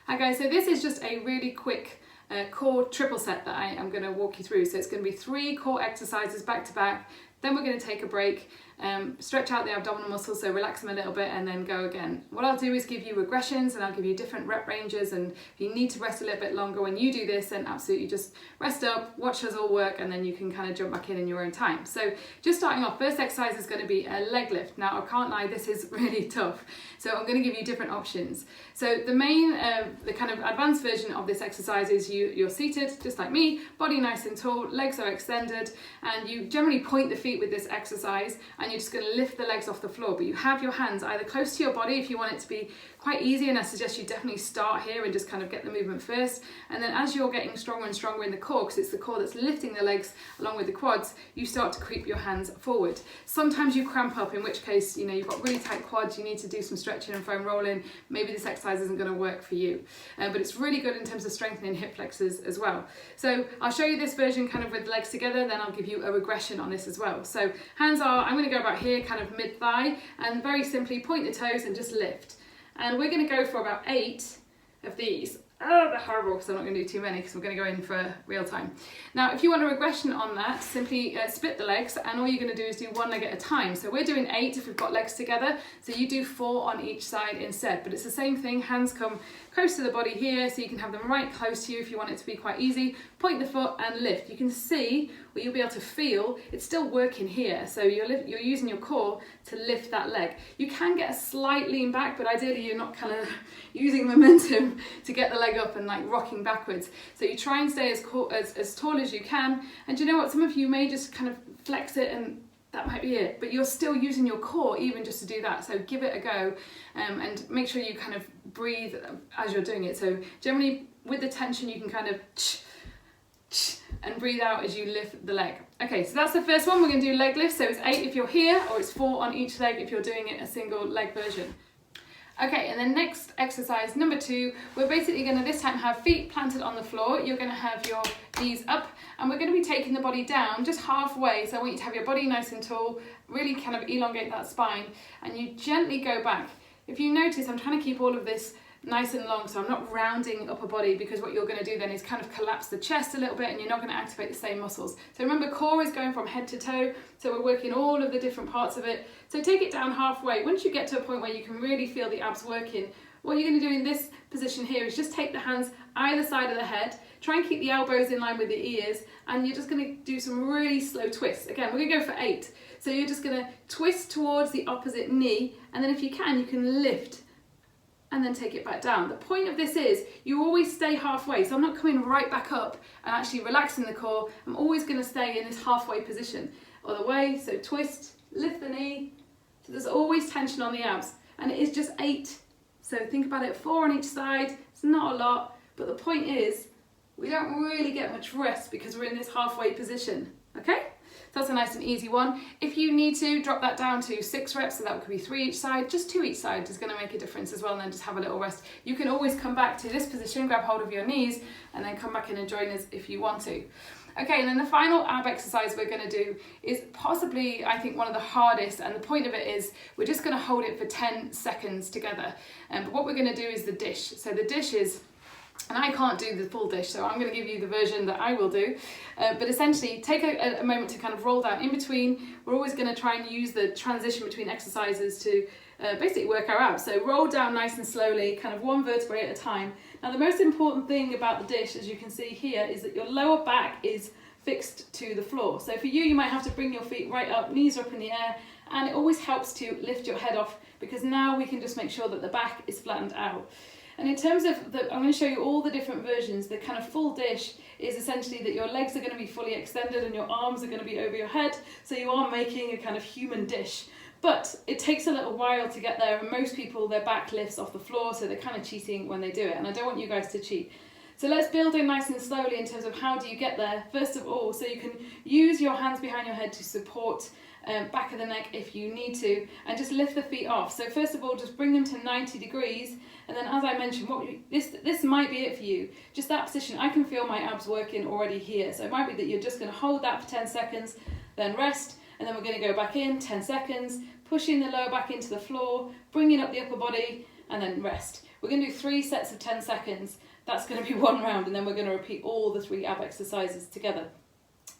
Hi guys, so this is just a really quick core triple set that I am going to walk you through. So it's going to be 3 core exercises back to back, then we're going to take a break, stretch out the abdominal muscles, so relax them a little bit and then go again. What I'll do is give you regressions and I'll give you different rep ranges, and if you need to rest a little bit longer when you do this, then absolutely just rest up, watch us all work, and then you can kind of jump back in your own time. So just starting off, first exercise is going to be a leg lift. Now I can't lie, this is really tough, so I'm going to give you different options. So the main, the kind of advanced version of this exercise is you're seated just like me, body nice and tall, legs are extended, and you generally point the feet with this exercise, and you're just going to lift the legs off the floor, but you have your hands either close to your body if you want it to be quite easy, and I suggest you definitely start here and just kind of get the movement first, and then as you're getting stronger and stronger in the core, because it's the core that's lifting the legs along with the quads, you start to creep your hands forward. Sometimes you cramp up, in which case, you know, you've got really tight quads, you need to do some stretching and foam rolling, maybe this exercise isn't going to work for you, but it's really good in terms of strengthening hip flexors as well. So I'll show you this version kind of with legs together, then I'll give you a regression on this as well. So hands are, I'm going to go about here, kind of mid-thigh, and very simply point the toes and just lift. And we're going to go for about 8 of these. Oh, they're horrible because I'm not going to do too many because we're going to go in for real time. Now, if you want a regression on that, simply split the legs, and all you're going to do is do 1 leg at a time. So we're doing 8 if we've got legs together, so you do 4 on each side instead. But it's the same thing, hands come close to the body here, so you can have them right close to you if you want it to be quite easy. Point the foot and lift. You can see, or you'll be able to feel, it's still working here. So you're using your core to lift that leg. You can get a slight lean back, but ideally you're not kind of using momentum to get the leg up and like rocking backwards. So you try and stay as tall as you can. And do you know what? Some of you may just kind of flex it and that might be it, but you're still using your core even just to do that. So give it a go, and make sure you kind of breathe as you're doing it. So generally with the tension you can kind of and breathe out as you lift the leg. Okay, so that's the first one. We're going to do leg lifts. So it's 8 if you're here, or it's 4 on each leg if you're doing it a single leg version. Okay, and then next exercise, number 2, we're basically going to this time have feet planted on the floor. You're going to have your knees up, and we're going to be taking the body down just halfway. So I want you to have your body nice and tall, really kind of elongate that spine, and you gently go back. If you notice, I'm trying to keep all of this nice and long, so I'm not rounding upper body, because what you're going to do then is kind of collapse the chest a little bit, and you're not going to activate the same muscles. So remember, core is going from head to toe, so we're working all of the different parts of it. So take it down halfway. Once you get to a point where you can really feel the abs working, what you're going to do in this position here is just take the hands either side of the head, try and keep the elbows in line with the ears, and you're just going to do some really slow twists. Again, we're going to go for 8. So you're just going to twist towards the opposite knee, and then if you can lift and then take it back down. The point of this is you always stay halfway, so I'm not coming right back up and actually relaxing the core. I'm always going to stay in this halfway position. Other way, so twist, lift the knee, so there's always tension on the abs, and it is just 8. So think about it, 4 on each side. It's not a lot, but the point is we don't really get much rest because we're in this halfway position, okay? So that's a nice and easy one. If you need to, drop that down to 6 reps, so that could be 3 each side. Just 2 each side is going to make a difference as well, and then just have a little rest. You can always come back to this position, grab hold of your knees, and then come back in and join us if you want to. Okay, and then the final ab exercise we're going to do is possibly, I think, one of the hardest, and the point of it is we're just going to hold it for 10 seconds together. But what we're going to do is the dish. So the dish is, and I can't do the full dish, so I'm going to give you the version that I will do. But essentially, take a moment to kind of roll down in between. We're always going to try and use the transition between exercises to basically work our abs. So roll down nice and slowly, kind of 1 vertebrae at a time. Now the most important thing about the dish, as you can see here, is that your lower back is fixed to the floor. So for you, you might have to bring your feet right up, knees are up in the air, and it always helps to lift your head off, because now we can just make sure that the back is flattened out. And in terms of I'm going to show you all the different versions. The kind of full dish is essentially that your legs are going to be fully extended and your arms are going to be over your head, so you are making a kind of human dish. But it takes a little while to get there, and most people, their back lifts off the floor, so they're kind of cheating when they do it, and I don't want you guys to cheat. So let's build in nice and slowly in terms of how do you get there. First of all, so you can use your hands behind your head to support back of the neck if you need to, and just lift the feet off. So first of all, just bring them to 90 degrees, and then as I mentioned, this might be it for you. Just that position, I can feel my abs working already here. So it might be that you're just going to hold that for 10 seconds, then rest, and then we're going to go back in 10 seconds, pushing the lower back into the floor, bringing up the upper body, and then rest. We're going to do 3 sets of 10 seconds. That's going to be 1 round, and then we're going to repeat all the 3 ab exercises together.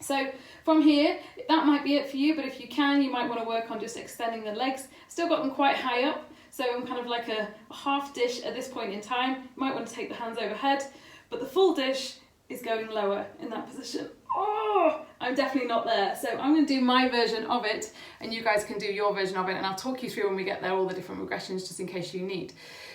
So from here, that might be it for you, but if you can, you might want to work on just extending the legs. Still got them quite high up, so I'm kind of like a half dish at this point in time. You might want to take the hands overhead, but the full dish is going lower in that position. Oh, I'm definitely not there. So I'm going to do my version of it, and you guys can do your version of it, and I'll talk you through when we get there all the different regressions just in case you need.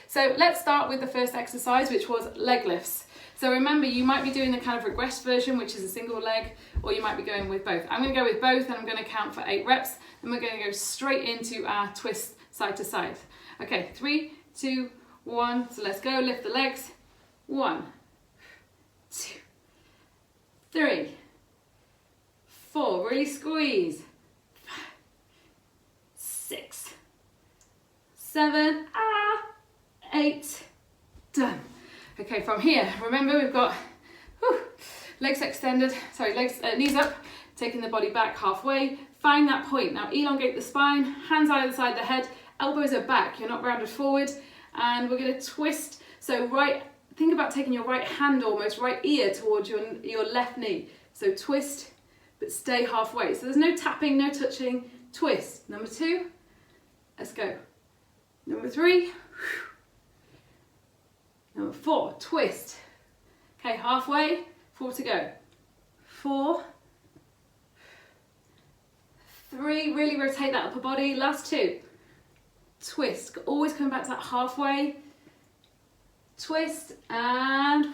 So let's start with the first exercise, which was leg lifts. So remember, you might be doing the kind of regressed version, which is a single leg, or you might be going with both. I'm going to go with both, and I'm going to count for 8 reps, and we're going to go straight into our twist side to side. Okay, 3, 2, 1. So let's go, lift the legs. 1, 2, 3, 4, really squeeze. 5, 6, 7, 8, done. Okay, from here, remember we've got legs extended, knees up, taking the body back halfway, find that point. Now elongate the spine, hands either side of the head, elbows are back, you're not rounded forward, and we're going to twist. So think about taking your right hand, almost right ear towards your left knee. So twist, but stay halfway. So there's no tapping, no touching, twist. Number 2, let's go. Number 3, number 4, twist. Okay, halfway, 4 to go. 4, 3, really rotate that upper body. Last 2, twist. Always come back to that halfway, twist, and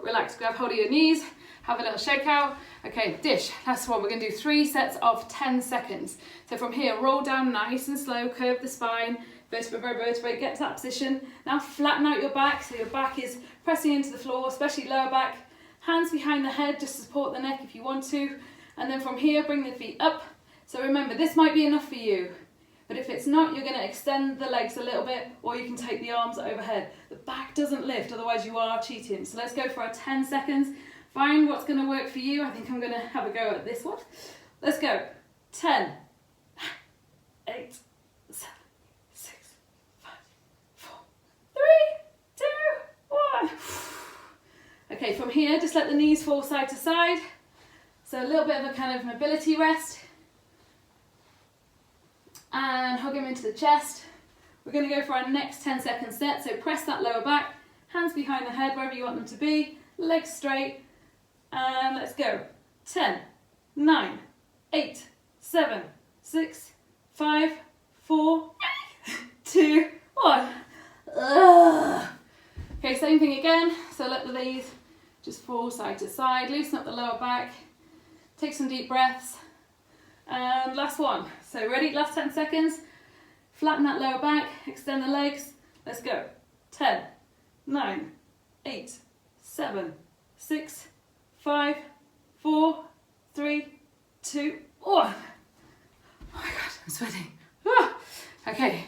relax. Grab hold of your knees, have a little shake out. Okay, dish, last one. We're going to do 3 sets of 10 seconds. So from here, roll down nice and slow, curve the spine, vertebra by vertebra, get to that position. Now flatten out your back, so your back is pressing into the floor, especially lower back. Hands behind the head, just to support the neck if you want to. And then from here, bring the feet up. So remember, this might be enough for you, but if it's not, you're going to extend the legs a little bit, or you can take the arms overhead. The back doesn't lift, otherwise you are cheating. So let's go for our 10 seconds. Find what's going to work for you. I think I'm going to have a go at this one. Let's go. 10, 8, 7, 6, 5, 4, 3, 2, 1. Okay, from here, just let the knees fall side to side. So a little bit of a kind of mobility rest. And hug him into the chest. We're going to go for our next 10-second set. So press that lower back, hands behind the head, wherever you want them to be, legs straight, and let's go. 10, 9, 8, 7, 6, 5, 4, 2, 1. Okay, same thing again. So let the knees just fall side to side, loosen up the lower back, take some deep breaths. And last one. So ready? Last 10 seconds. Flatten that lower back, extend the legs. Let's go. 10, 9, 8, 7, 6, 5, 4, 3, 2, 1. Oh my God, I'm sweating. Okay,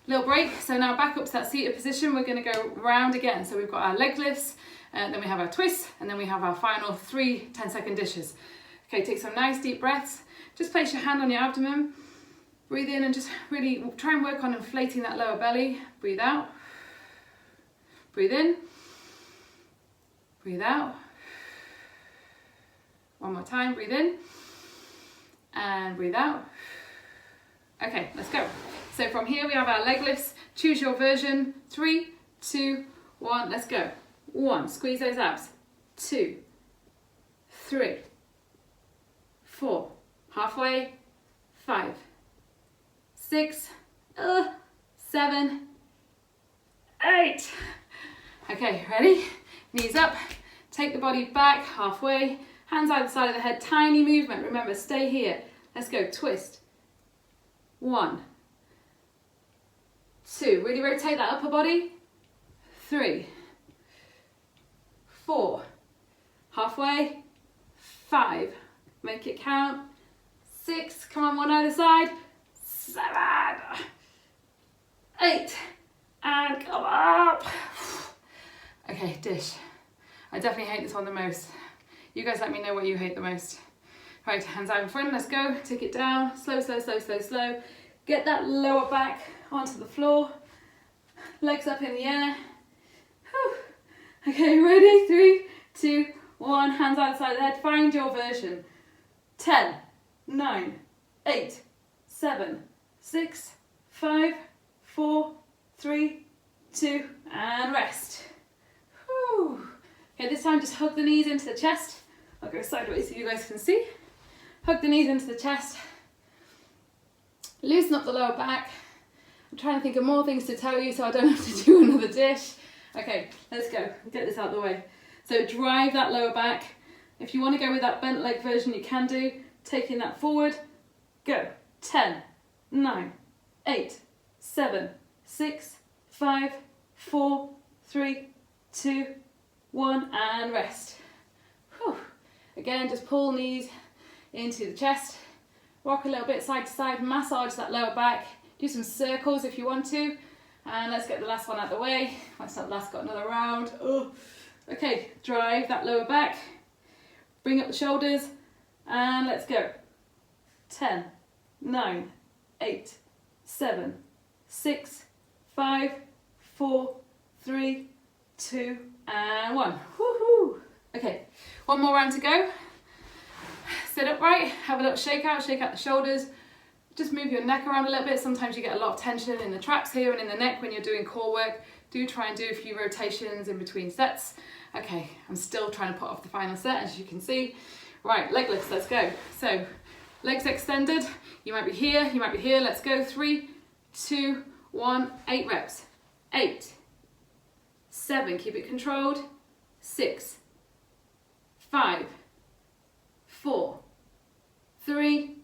little break. So now back up to that seated position. We're going to go round again. So we've got our leg lifts, and then we have our twists, and then we have our final 3 10-second dishes. Okay, take some nice deep breaths. Just place your hand on your abdomen, breathe in, and just really try and work on inflating that lower belly. Breathe out, breathe in, breathe out. One more time, breathe in, and breathe out. Okay, let's go. So from here we have our leg lifts. Choose your version. 3, 2, 1, let's go. 1, squeeze those abs. 2, 3, 4, halfway, 5, 6, 7, 8. Okay, ready? Knees up, take the body back halfway, hands either side of the head, tiny movement. Remember, stay here. Let's go, twist. 1, 2, really rotate that upper body. 3, 4, halfway, 5, make it count. 6, come on, one either side. 7, 8, and come up. Okay, dish. I definitely hate this one the most. You guys let me know what you hate the most. Right, hands out in front, let's go. Take it down, slow, slow, slow, slow, slow. Get that lower back onto the floor. Legs up in the air. Whew. Okay, ready? 3, 2, 1. Hands outside the head. Find your version. 10, 9, 8, 7, 6, 5, 4, 3, 2, and rest. Whew. Okay, this time just hug the knees into the chest. I'll go sideways so you guys can see. Hug the knees into the chest. Loosen up the lower back. I'm trying to think of more things to tell you so I don't have to do another dish. Okay, let's go. Get this out of the way. So drive that lower back. If you want to go with that bent leg version, you can do. Taking that forward. Go. 10, 9, 8, 7, 6, 5, 4, 3, 2, 1, and rest. Whew. Again, just pull knees into the chest. Rock a little bit side to side, massage that lower back. Do some circles if you want to. And let's get the last one out of the way. That's not last, got another round. Oh. Okay, drive that lower back. Bring up the shoulders and let's go. 10, 9, 8, 7, 6, 5, 4, 3, 2, and 1. Woohoo! Okay, one more round to go. Sit upright, have a little shake out the shoulders. Just move your neck around a little bit. Sometimes you get a lot of tension in the traps here and in the neck when you're doing core work. Do try and do a few rotations in between sets. Okay, I'm still trying to put off the final set, as you can see. Right, leg lifts, let's go. So, legs extended. You might be here, you might be here. Let's go. 3, 2, 1, 8 reps. 8, 7, keep it controlled. 6, 5, 4, 3,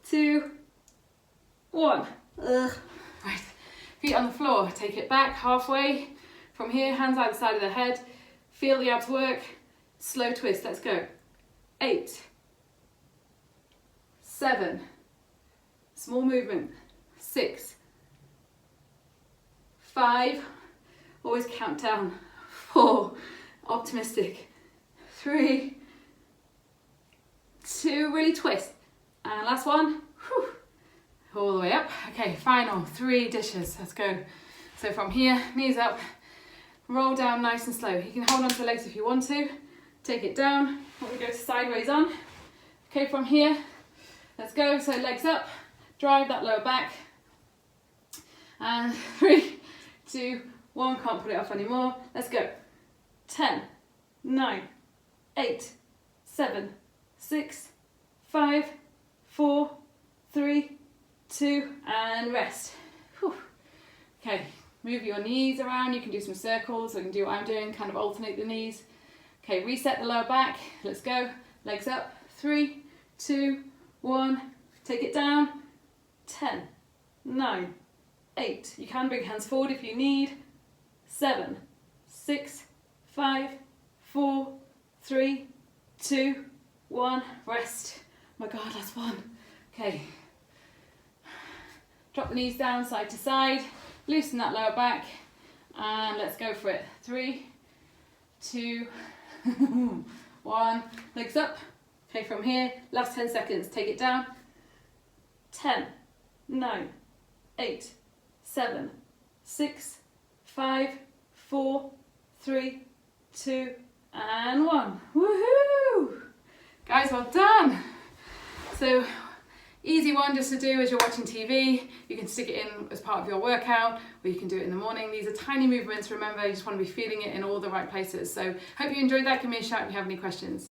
2, 1. Right, feet on the floor. Take it back halfway. From here, hands either side of the head. Feel the abs work. Slow twist, let's go. 8, 7, small movement. 6, 5, always count down. 4, optimistic. 3, 2, really twist. And last one, whew, all the way up. Okay, final 3 dishes, let's go. So from here, knees up, roll down nice and slow. You can hold on to the legs if you want to. Take it down, we go sideways on. Okay, from here, let's go. So legs up, drive that lower back. And 3, 2, 1, can't put it off anymore. Let's go. 10, 9, 8, 7, 6, 5, 4, 3, 2, and rest. Whew. Okay, move your knees around. You can do some circles, or you can do what I'm doing, kind of alternate the knees. Okay, reset the lower back. Let's go. Legs up. 3, 2, 1. Take it down. 10, 9, 8. You can bring hands forward if you need. 7, 6, 5, 4, 3, 2, 1. Rest. Oh my God, last one. Okay. Drop the knees down side to side. Loosen that lower back. And let's go for it. 3, 2, 1. Legs up. Okay, from here, last 10 seconds. Take it down. 10, 9, 8, 7, 6, 5, 4, 3, 2, and 1. Woohoo! Guys, well done. So, easy one just to do as you're watching TV. You can stick it in as part of your workout, or you can do it in the morning. These are tiny movements. Remember, you just want to be feeling it in all the right places. So, hope you enjoyed that. Give me a shout if you have any questions.